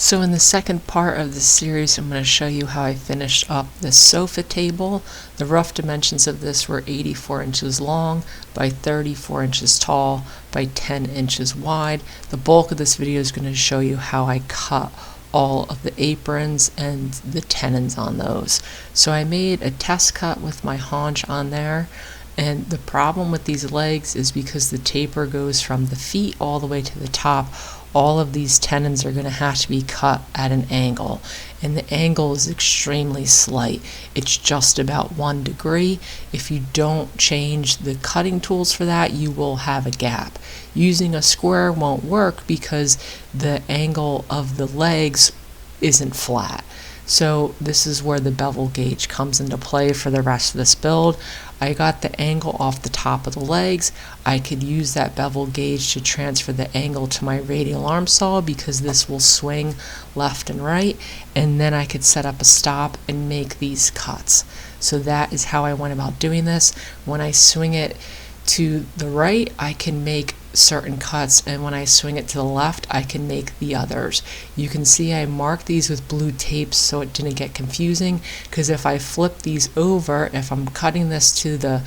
So in the second part of this series, I'm going to show you how I finished up the sofa table. The rough dimensions of this were 84 inches long by 34 inches tall by 10 inches wide. The bulk of this video is going to show you how I cut all of the aprons and the tenons on those. So I made a test cut with my haunch on there. And the problem with these legs is because the taper goes from the feet all the way to the top, all of these tenons are going to have to be cut at an angle, and the angle is extremely slight. It's just about 1 degree. If you don't change the cutting tools for that, you will have a gap. Using a square won't work because the angle of the legs isn't flat. So this is where the bevel gauge comes into play for the rest of this build. I got the angle off the top of the legs. I could use that bevel gauge to transfer the angle to my radial arm saw because this will swing left and right, and then I could set up a stop and make these cuts. So that is how I went about doing this. When I swing it to the right, I can make certain cuts, and when I swing it to the left, I can make the others. You can see I marked these with blue tape so it didn't get confusing, because if I flip these over, if I'm cutting this to the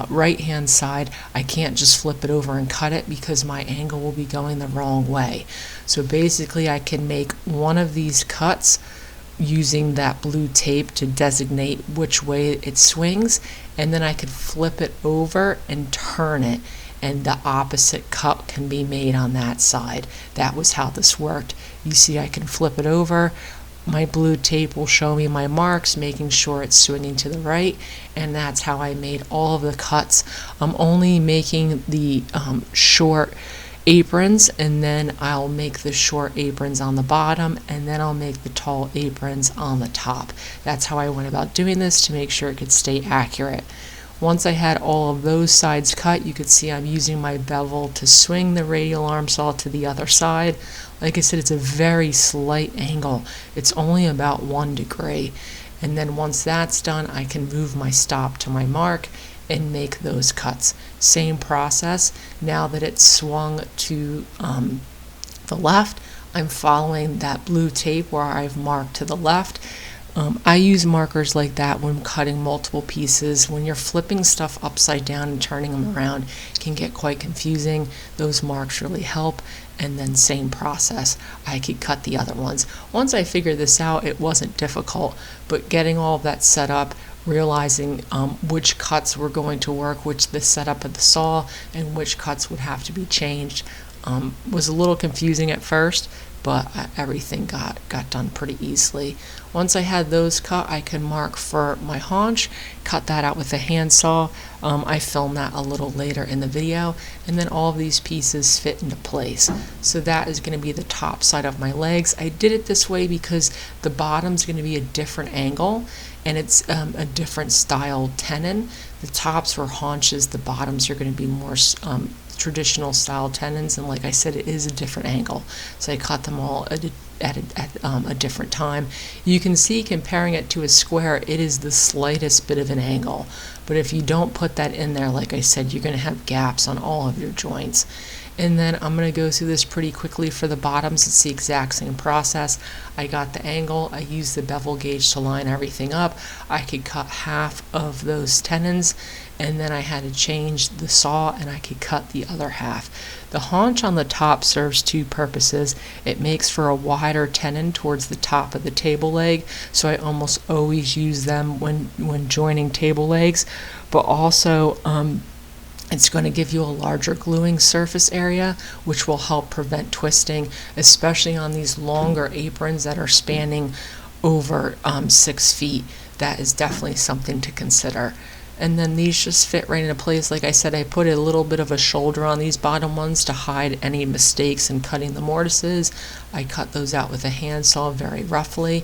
right hand side, I can't just flip it over and cut it because my angle will be going the wrong way. So basically I can make one of these cuts using that blue tape to designate which way it swings, and then I could flip it over and turn it, and the opposite cut can be made on that side. That was how this worked. You see I can flip it over, my blue tape will show me my marks, making sure it's swinging to the right, and that's how I made all of the cuts. I'm only making the short aprons, and then I'll make the short aprons on the bottom, and then I'll make the tall aprons on the top. That's how I went about doing this to make sure it could stay accurate. Once I had all of those sides cut, you could see I'm using my bevel to swing the radial arm saw to the other side. Like I said, it's a very slight angle. It's only about 1 degree. And then once that's done, I can move my stop to my mark and make those cuts. Same process. Now that it's swung to the left, I'm following that blue tape where I've marked to the left. I use markers like that when cutting multiple pieces. When you're flipping stuff upside down and turning them around, it can get quite confusing. Those marks really help. And then same process, I could cut the other ones. Once I figured this out, it wasn't difficult, but getting all of that set up, realizing which cuts were going to work, which the setup of the saw, and which cuts would have to be changed was a little confusing at first, but everything got done pretty easily. Once I had those cut, I could mark for my haunch, cut that out with a handsaw. I filmed that a little later in the video, and then all of these pieces fit into place. So that is going to be the top side of my legs. I did it this way because the bottom's going to be a different angle, and it's a different style tenon. The tops were haunches, the bottoms are going to be more traditional style tenons, and like I said, it is a different angle. So I cut them all at a different time. You can see, comparing it to a square, it is the slightest bit of an angle, but if you don't put that in there, like I said, you're going to have gaps on all of your joints. And then I'm going to go through this pretty quickly for the bottoms. It's the exact same process. I got the angle, I used the bevel gauge to line everything up. I could cut half of those tenons, and then I had to change the saw and I could cut the other half. The haunch on the top serves 2 purposes. It makes for a wider tenon towards the top of the table leg, so I almost always use them when joining table legs, but also it's going to give you a larger gluing surface area, which will help prevent twisting, especially on these longer aprons that are spanning over 6 feet. That is definitely something to consider. And then these just fit right into place. Like I said, I put a little bit of a shoulder on these bottom ones to hide any mistakes in cutting the mortises. I cut those out with a handsaw very roughly.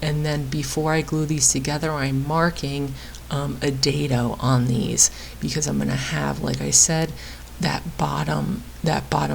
And then before I glue these together, I'm marking a dado on these, because I'm going to have, like I said, that bottom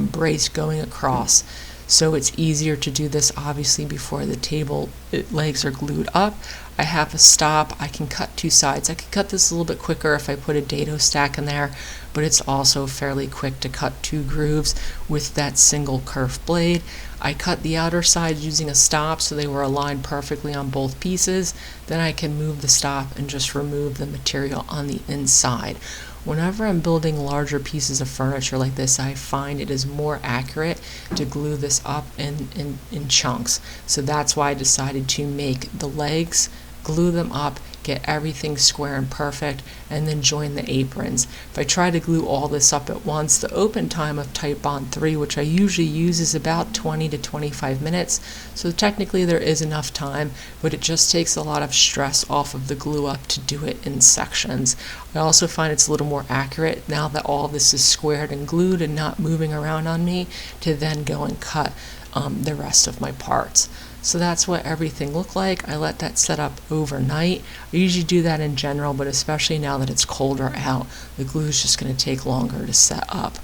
brace going across. so it's easier to do this obviously before the table legs are glued up. I have a stop. I can cut two sides. I could cut this a little bit quicker if I put a dado stack in there, but it's also fairly quick to cut two grooves with that single curved blade. I cut the outer sides using a stop so they were aligned perfectly on both pieces. Then I can move the stop and just remove the material on the inside. Whenever I'm building larger pieces of furniture like this, I find it is more accurate to glue this up in chunks. So that's why I decided to make the legs, glue them up, get everything square and perfect, and then join the aprons. If I try to glue all this up at once, the open time of Titebond 3, which I usually use, is about 20 to 25 minutes. So technically there is enough time, but it just takes a lot of stress off of the glue up to do it in sections. I also find it's a little more accurate now that all this is squared and glued and not moving around on me to then go and cut the rest of my parts. So that's what everything looked like. I let that set up overnight. I usually do that in general, but especially now that it's colder out, the glue is just going to take longer to set up.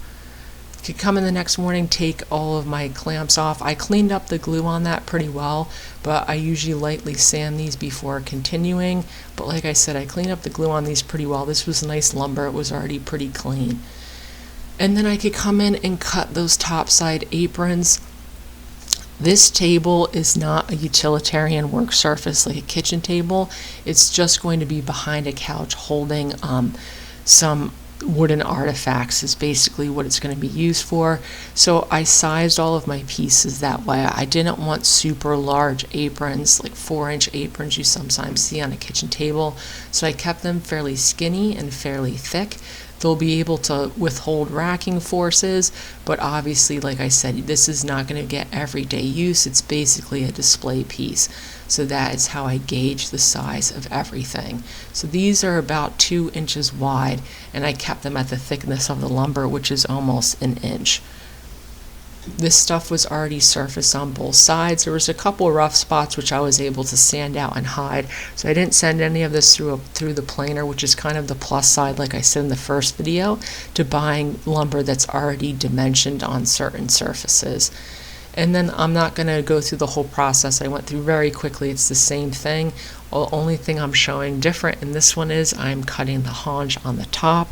You could come in the next morning, take all of my clamps off. I cleaned up the glue on that pretty well, but I usually lightly sand these before continuing. But like I said, I cleaned up the glue on these pretty well. This was nice lumber. It was already pretty clean. And then I could come in and cut those top side aprons. This table is not a utilitarian work surface like a kitchen table. It's just going to be behind a couch holding some wooden artifacts is basically what it's going to be used for. So I sized all of my pieces that way. I didn't want super large aprons, like 4-inch aprons you sometimes see on a kitchen table. So I kept them fairly skinny and fairly thick. They'll be able to withhold racking forces, but obviously, like I said, this is not going to get everyday use. It's basically a display piece. So that is how I gauge the size of everything. So these are about 2 inches wide, and I kept them at the thickness of the lumber, which is almost 1 inch. This stuff was already surfaced on both sides. There was a couple rough spots which I was able to sand out and hide. So I didn't send any of this through the planer, which is kind of the plus side, like I said in the first video, to buying lumber that's already dimensioned on certain surfaces. And then I'm not going to go through the whole process. I went through very quickly. It's the same thing. The only thing I'm showing different in this one is I'm cutting the haunch on the top.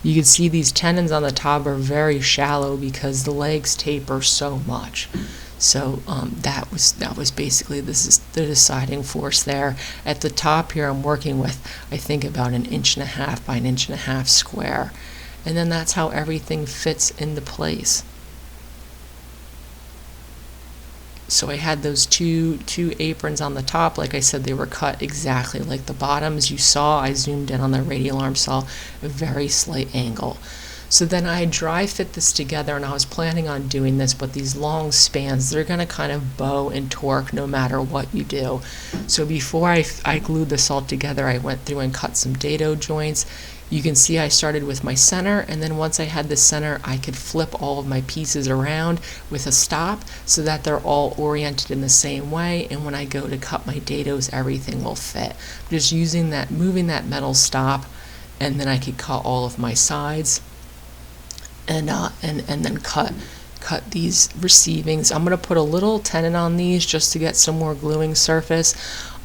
You can see these tenons on the top are very shallow because the legs taper so much. So that was basically, this is the deciding force there. At the top here I'm working with, I think, about 1.5 inches by 1.5 inches square. And then that's how everything fits into place. So I had those two aprons on the top. Like I said, they were cut exactly like the bottoms. You saw, I zoomed in on the radial arm saw, a very slight angle. So then I dry fit this together, and I was planning on doing this, but these long spans, they're going to kind of bow and torque no matter what you do. So before I glued this all together, I went through and cut some dado joints. You can see I started with my center, and then once I had the center, I could flip all of my pieces around with a stop so that they're all oriented in the same way, and when I go to cut my dados, everything will fit. Just using that, moving that metal stop, and then I could cut all of my sides and then cut these receivings. I'm going to put a little tenon on these just to get some more gluing surface.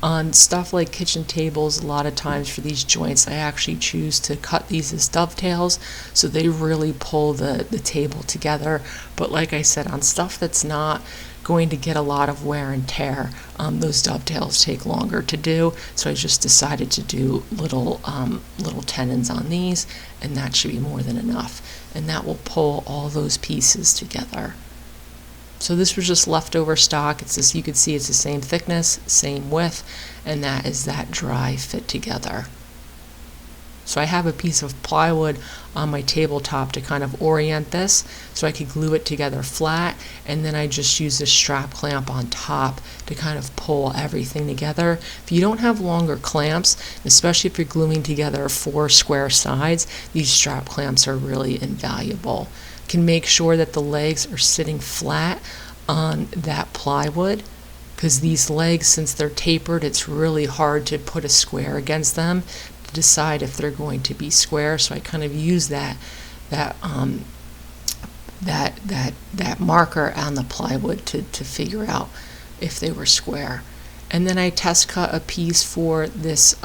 On stuff like kitchen tables, a lot of times for these joints, I actually choose to cut these as dovetails so they really pull the table together. But like I said, on stuff that's not going to get a lot of wear and tear, those dovetails take longer to do. So I just decided to do little tenons on these, and that should be more than enough. And that will pull all those pieces together. So this was just leftover stock. It's just, you can see it's the same thickness, same width, and that is that dry fit together. So I have a piece of plywood on my tabletop to kind of orient this so I could glue it together flat, and then I just use this strap clamp on top to kind of pull everything together. If you don't have longer clamps, especially if you're gluing together 4 square sides, these strap clamps are really invaluable. Can make sure that the legs are sitting flat on that plywood, because these legs, since they're tapered, it's really hard to put a square against them to decide if they're going to be square. So I kind of use that that marker on the plywood to figure out if they were square. And then I test cut a piece for this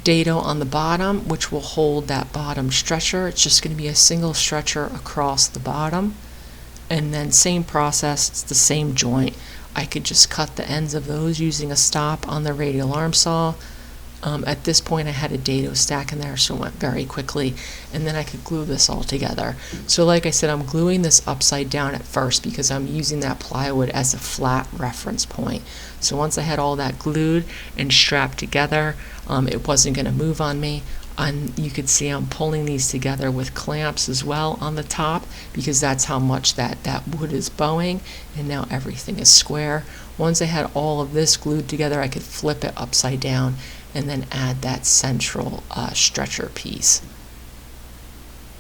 dado on the bottom, which will hold that bottom stretcher. It's just going to be a single stretcher across the bottom. And then same process, it's the same joint. I could just cut the ends of those using a stop on the radial arm saw. At this point I had a dado stack in there, so it went very quickly, and then I could glue this all together. So like I said, I'm gluing this upside down at first because I'm using that plywood as a flat reference point. So once I had all that glued and strapped together, it wasn't going to move on me. And you could see I'm pulling these together with clamps as well on the top, because that's how much that wood is bowing, and now everything is square. Once I had all of this glued together, I could flip it upside down and then add that central stretcher piece.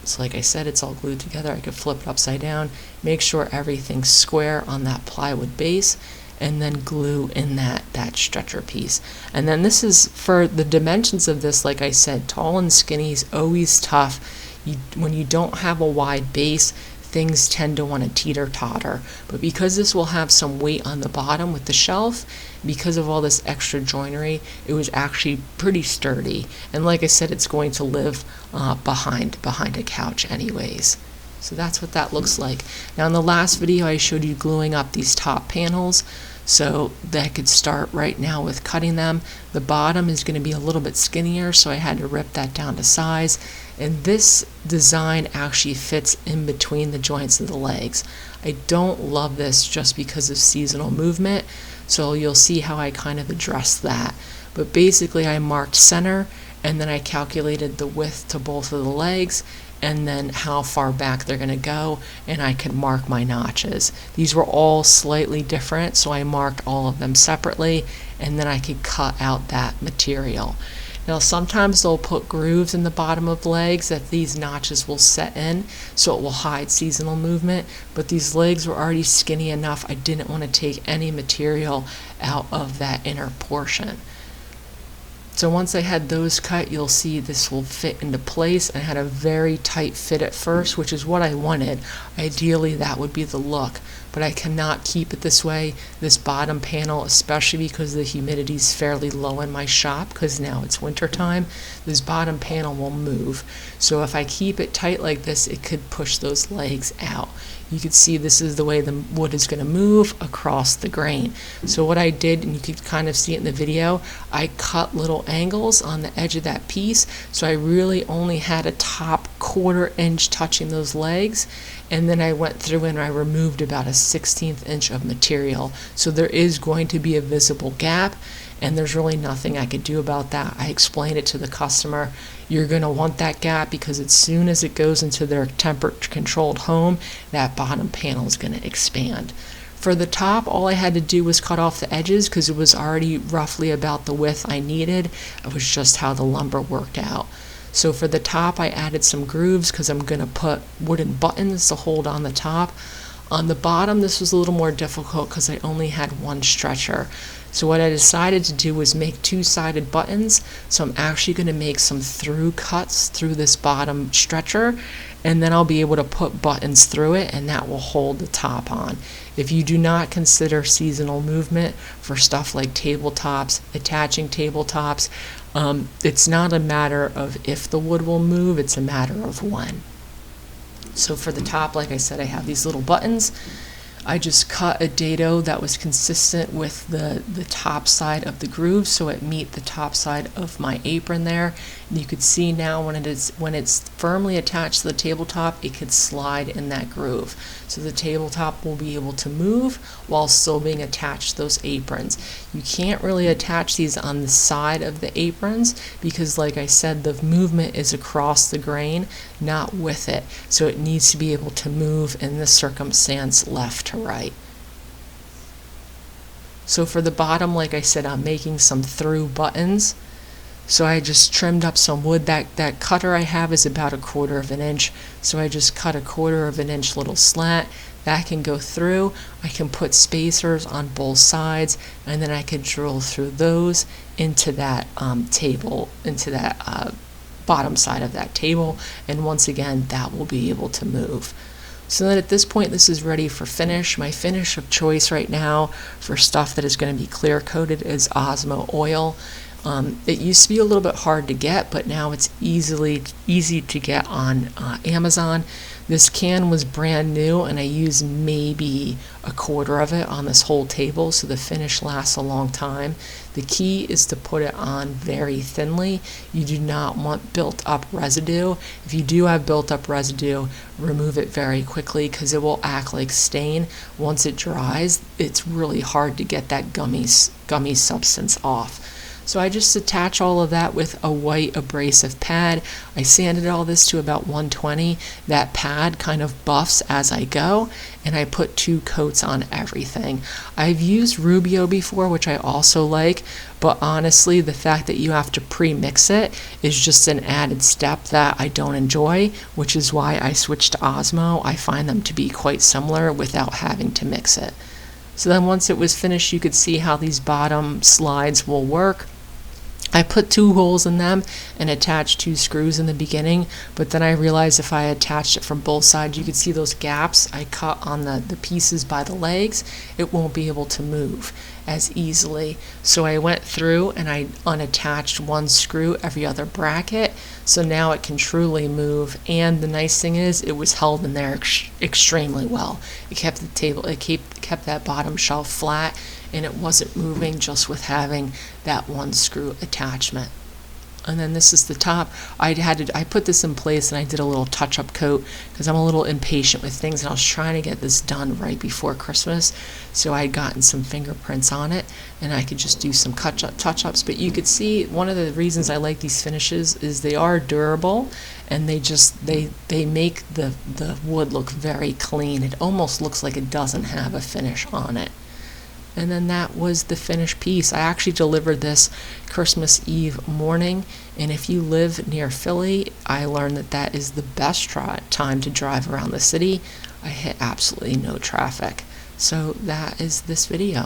So like I said, it's all glued together. I could flip it upside down, make sure everything's square on that plywood base, and then glue in that stretcher piece. And then this is for the dimensions of this. Like I said, tall and skinny is always tough. When you don't have a wide base, things tend to want to teeter-totter. But because this will have some weight on the bottom with the shelf, because of all this extra joinery, it was actually pretty sturdy. And like I said, it's going to live behind a couch anyways. So that's what that looks like. Now in the last video I showed you gluing up these top panels, so that I could start right now with cutting them. The bottom is going to be a little bit skinnier, so I had to rip that down to size. And this design actually fits in between the joints of the legs. I don't love this just because of seasonal movement, so you'll see how I kind of address that. But basically I marked center, and then I calculated the width to both of the legs, and then how far back they're going to go, and I could mark my notches. These were all slightly different, so I marked all of them separately, and then I could cut out that material. Now sometimes they'll put grooves in the bottom of legs that these notches will set in, so it will hide seasonal movement, but these legs were already skinny enough I didn't want to take any material out of that inner portion. So once I had those cut, you'll see this will fit into place. I had a very tight fit at first, which is what I wanted. Ideally, that would be the look, but I cannot keep it this way. This bottom panel, especially because the humidity is fairly low in my shop, because now it's winter time, this bottom panel will move. So if I keep it tight like this, it could push those legs out. You can see this is the way the wood is going to move across the grain. So what I did, and you could kind of see it in the video, I cut little angles on the edge of that piece, so I really only had a top 1/4 inch touching those legs, and then I went through and I removed about a 1/16 inch of material. So there is going to be a visible gap, and there's really nothing I could do about that. I explained it to the customer. You're going to want that gap because as soon as it goes into their temperature controlled home, that bottom panel is going to expand. For the top, all I had to do was cut off the edges because it was already roughly about the width I needed. It was just how the lumber worked out. So for the top, I added some grooves because I'm going to put wooden buttons to hold on the top. On the bottom, this was a little more difficult because I only had one stretcher. So what I decided to do was make two-sided buttons. So I'm actually going to make some through cuts through this bottom stretcher, and then I'll be able to put buttons through it, and that will hold the top on. If you do not consider seasonal movement for stuff like tabletops, attaching tabletops, it's not a matter of if the wood will move, it's a matter of when. So for the top, like I said, I have these little buttons. I just cut a dado that was consistent with the top side of the groove, so it meet the top side of my apron there. And you could see now when it's firmly attached to the tabletop, it could slide in that groove. So the tabletop will be able to move while still being attached to those aprons. You can't really attach these on the side of the aprons because, like I said, the movement is across the grain, not with it. So it needs to be able to move in this circumstance left to right. So for the bottom, like I said, I'm making some through buttons. So I just trimmed up some wood. That cutter I have is about 1/4 inch. So I just cut 1/4 inch little slant. That can go through. I can put spacers on both sides, and then I can drill through those into that table, into that bottom side of that table. And once again, that will be able to move. So then at this point, this is ready for finish. My finish of choice right now for stuff that is going to be clear coated is Osmo oil. It used to be a little bit hard to get, but now it's easy to get on Amazon. This can was brand new, and I used maybe a quarter of it on this whole table, so the finish lasts a long time. The key is to put it on very thinly. You do not want built up residue. If you do have built up residue, remove it very quickly because it will act like stain. Once it dries, it's really hard to get that gummy substance off. So I just attach all of that with a white abrasive pad. I sanded all this to about 120. That pad kind of buffs as I go, and I put 2 coats on everything. I've used Rubio before, which I also like, but honestly, the fact that you have to pre-mix it is just an added step that I don't enjoy, which is why I switched to Osmo. I find them to be quite similar without having to mix it. So then once it was finished, you could see how these bottom slides will work. I put 2 holes in them and attached 2 screws in the beginning, but then I realized if I attached it from both sides, you could see those gaps I cut on the pieces by the legs, it won't be able to move as easily. So I went through and I unattached 1 screw every other bracket, so now it can truly move. And the nice thing is it was held in there extremely well. It kept the table, it kept that bottom shelf flat, and it wasn't moving just with having that 1 screw attachment. And then this is the top. I put this in place and I did a little touch-up coat because I'm a little impatient with things, and I was trying to get this done right before Christmas, so I had gotten some fingerprints on it and I could just do some touch-ups. But you could see one of the reasons I like these finishes is they are durable, and they make the wood look very clean. It almost looks like it doesn't have a finish on it. And then that was the finished piece. I actually delivered this Christmas Eve morning, and if you live near Philly, I learned that that is the best time to drive around the city. I hit absolutely no traffic. So that is this video.